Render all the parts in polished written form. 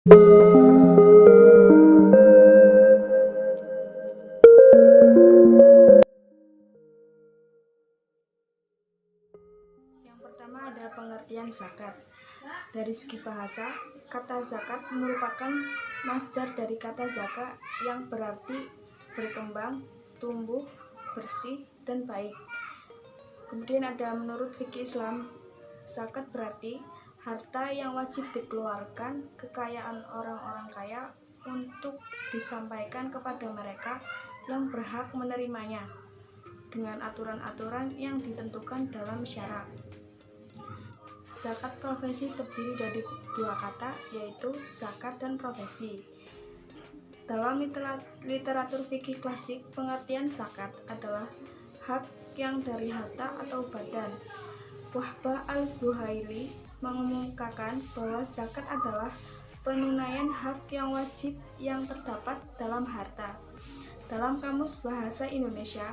Yang pertama ada pengertian zakat. Dari segi bahasa, kata zakat merupakan masdar dari kata zaka yang berarti berkembang, tumbuh, bersih, dan baik. Kemudian ada menurut fikih Islam, zakat berarti harta yang wajib dikeluarkan, kekayaan orang-orang kaya untuk disampaikan kepada mereka yang berhak menerimanya dengan aturan-aturan yang ditentukan dalam syara. Zakat profesi terdiri dari dua kata, yaitu zakat dan profesi. Dalam literatur fikih klasik, pengertian zakat adalah hak yang dari harta atau badan. Wahbah al-Zuhaili mengumumkakan bahwa zakat adalah penunaian hak yang wajib yang terdapat dalam harta. Dalam Kamus Bahasa Indonesia,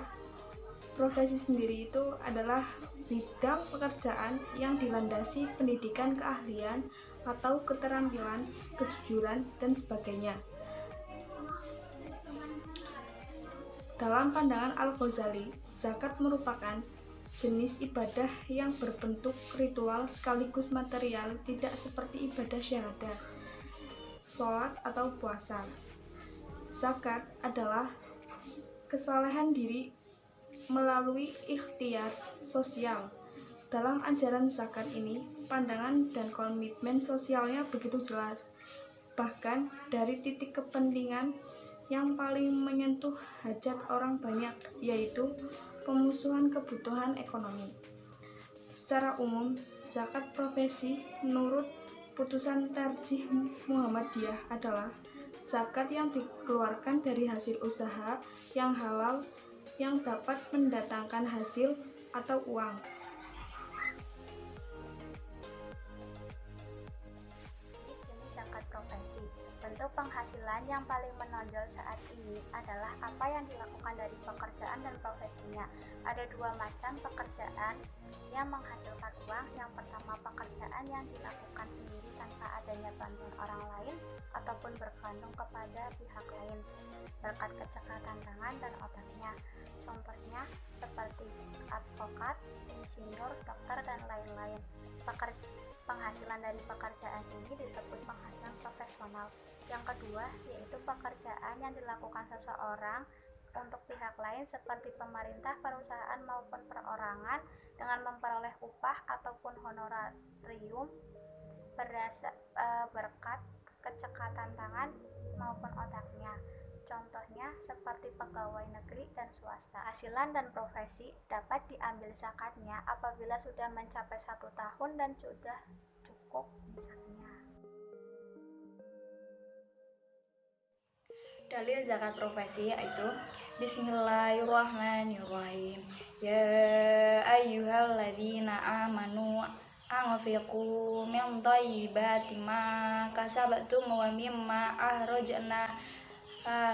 profesi sendiri itu adalah bidang pekerjaan yang dilandasi pendidikan keahlian atau keterampilan, kejujuran, dan sebagainya. Dalam pandangan Al-Ghazali, zakat merupakan jenis ibadah yang berbentuk ritual sekaligus material, tidak seperti ibadah syahadat, sholat, atau puasa. Zakat adalah kesalehan diri melalui ikhtiar sosial. Dalam ajaran zakat ini, pandangan dan komitmen sosialnya begitu jelas. Bahkan dari titik kepentingan yang paling menyentuh hajat orang banyak, yaitu pemusuhan kebutuhan ekonomi. Secara umum, zakat profesi menurut putusan tarjih Muhammadiyah adalah zakat yang dikeluarkan dari hasil usaha yang halal yang dapat mendatangkan hasil atau uang. Jenis zakat profesi. Bentuk penghasilan yang paling menonjol saat ini adalah apa yang dilakukan dari pekerjaan dan profesinya. Ada dua macam pekerjaan yang menghasilkan uang. Yang pertama, pekerjaan yang dilakukan sendiri tanpa adanya bantuan orang lain ataupun bergantung kepada pihak lain berkat kecekatan tangan dan otaknya. Contohnya seperti advokat, insinyur, dokter, dan lain-lain. Penghasilan dari pekerjaan ini disebut penghasilan profesional. Yang kedua, yaitu pekerjaan yang dilakukan seseorang untuk pihak lain seperti pemerintah, perusahaan, maupun perorangan dengan memperoleh upah ataupun honorarium berkat kecekatan tangan maupun otaknya. Contohnya seperti pegawai negeri dan swasta. Penghasilan dan profesi dapat diambil zakatnya apabila sudah mencapai 1 tahun dan sudah cukup misalnya. Dalil zakat profesi yaitu Bismillahirrahmanirrahim. Ya ayyuhalladzina amanu anfiqu min thayyibati ma kasabtum wa mimma akhrajna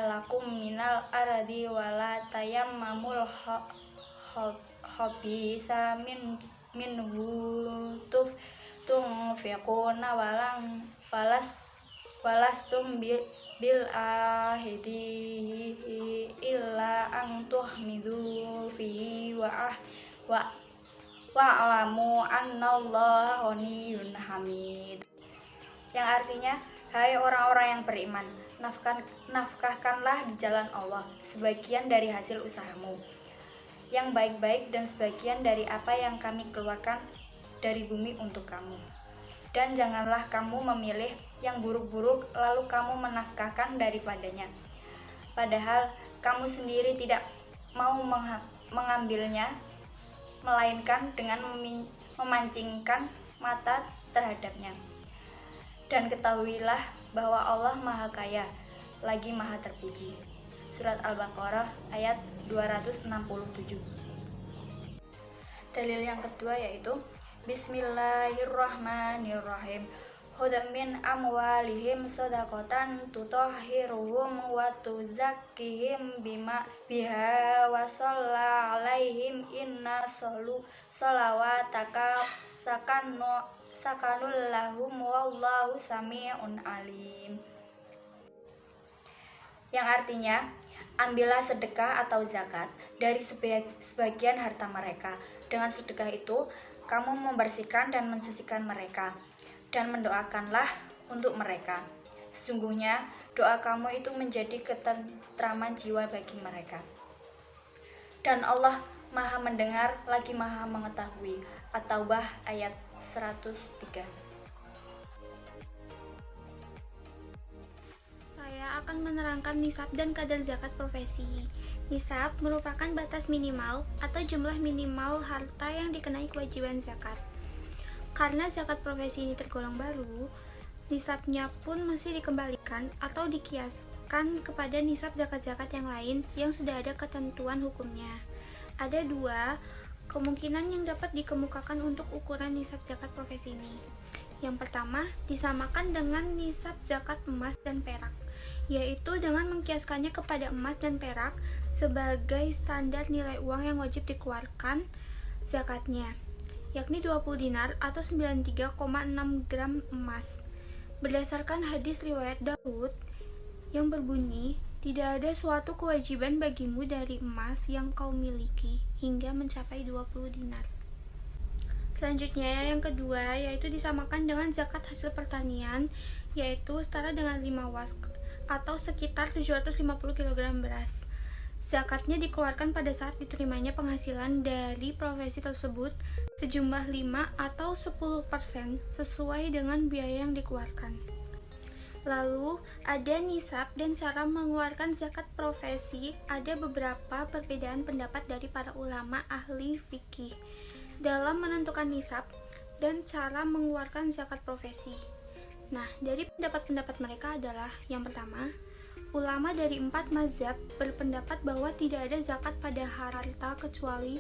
lakum minal ardi wala tayammamul khabisa minhu tunfiquna walastum bil ahidi illa an tuhmidu fihi wa'lamu annallaha ghaniyyun hamid. Yang artinya, hai orang-orang yang beriman, nafkahkanlah di jalan Allah sebagian dari hasil usahamu yang baik-baik dan sebagian dari apa yang kami keluarkan dari bumi untuk kamu. Dan janganlah kamu memilih yang buruk-buruk lalu kamu menafkahkan daripadanya, padahal kamu sendiri tidak mau mengambilnya, melainkan dengan memancingkan mata terhadapnya. Dan ketahuilah bahwa Allah Maha Kaya, lagi Maha Terpuji. Surat Al-Baqarah ayat 267. Dalil yang kedua yaitu Bismillahirrahmanirrahim. Khudh min amwalihim shadaqatan tutahhiruhum wa tuzakkihim biha wa shalla alaihim inna salawataka sakanul lahum wallahu sami'un alim. Yang artinya, ambillah sedekah atau zakat dari sebagian harta mereka. Dengan sedekah itu, kamu membersihkan dan mensucikan mereka, dan mendoakanlah untuk mereka. Sesungguhnya, doa kamu itu menjadi ketentraman jiwa bagi mereka. Dan Allah Maha mendengar lagi Maha mengetahui. At-Taubah ayat 103. Saya akan menerangkan nisab dan kadar zakat profesi. Nisab merupakan batas minimal atau jumlah minimal harta yang dikenai kewajiban zakat. Karena zakat profesi ini tergolong baru, nisabnya pun mesti dikembalikan atau dikiaskan kepada nisab zakat-zakat yang lain yang sudah ada ketentuan hukumnya. Ada dua kemungkinan yang dapat dikemukakan untuk ukuran nisab zakat profesi ini. Yang pertama, disamakan dengan nisab zakat emas dan perak, yaitu dengan mengkiaskannya kepada emas dan perak sebagai standar nilai uang yang wajib dikeluarkan zakatnya, yakni 20 dinar atau 93,6 gram emas. Berdasarkan hadis riwayat Daud yang berbunyi, tidak ada suatu kewajiban bagimu dari emas yang kau miliki hingga mencapai 20 dinar. Selanjutnya, yang kedua, yaitu disamakan dengan zakat hasil pertanian, yaitu setara dengan 5 wask atau sekitar 750 kg beras. Zakatnya dikeluarkan pada saat diterimanya penghasilan dari profesi tersebut sejumlah 5 atau 10% sesuai dengan biaya yang dikeluarkan. Lalu, ada nisab dan cara mengeluarkan zakat profesi. Ada beberapa perbedaan pendapat dari para ulama ahli fikih dalam menentukan nisab dan cara mengeluarkan zakat profesi. Nah, dari pendapat-pendapat mereka adalah yang pertama, ulama dari 4 mazhab berpendapat bahwa tidak ada zakat pada harta kecuali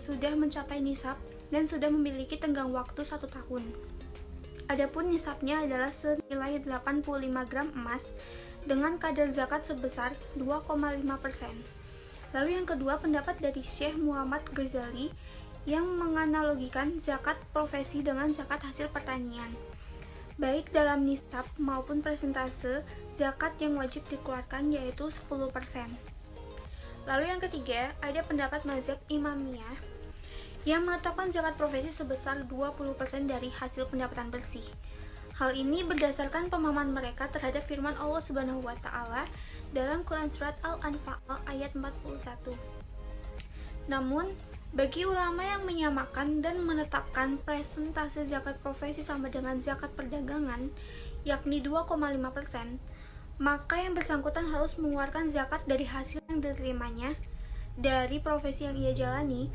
sudah mencapai nisab dan sudah memiliki tenggang waktu 1 tahun. Adapun nisabnya adalah senilai 85 gram emas dengan kadar zakat sebesar 2,5%. Lalu yang kedua, pendapat dari Syekh Muhammad Ghazali yang menganalogikan zakat profesi dengan zakat hasil pertanian, baik dalam nisab maupun persentase zakat yang wajib dikeluarkan, yaitu 10%. Lalu yang ketiga, ada pendapat mazhab Imamiyah yang menetapkan zakat profesi sebesar 20% dari hasil pendapatan bersih. Hal ini berdasarkan pemahaman mereka terhadap firman Allah Subhanahu wa taala dalam Quran surat Al-Anfal ayat 41. Namun, bagi ulama yang menyamakan dan menetapkan persentase zakat profesi sama dengan zakat perdagangan, yakni 2,5%, maka yang bersangkutan harus mengeluarkan zakat dari hasil yang diterimanya dari profesi yang ia jalani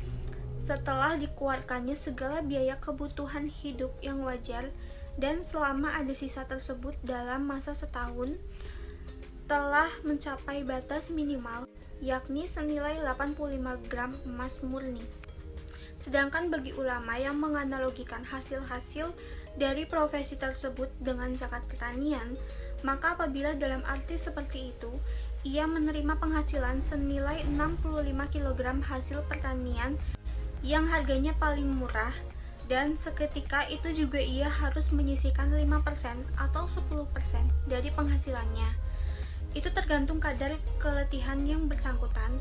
setelah dikeluarkannya segala biaya kebutuhan hidup yang wajar dan selama ada sisa tersebut dalam masa setahun telah mencapai batas minimal, yakni senilai 85 gram emas murni. Sedangkan bagi ulama yang menganalogikan hasil-hasil dari profesi tersebut dengan zakat pertanian, maka apabila dalam arti seperti itu, ia menerima penghasilan senilai 65 kg hasil pertanian yang harganya paling murah, dan seketika itu juga ia harus menyisihkan 5% atau 10% dari penghasilannya. Itu tergantung kadar keletihan yang bersangkutan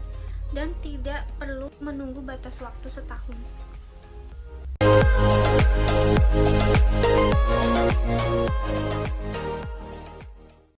dan tidak perlu menunggu batas waktu setahun.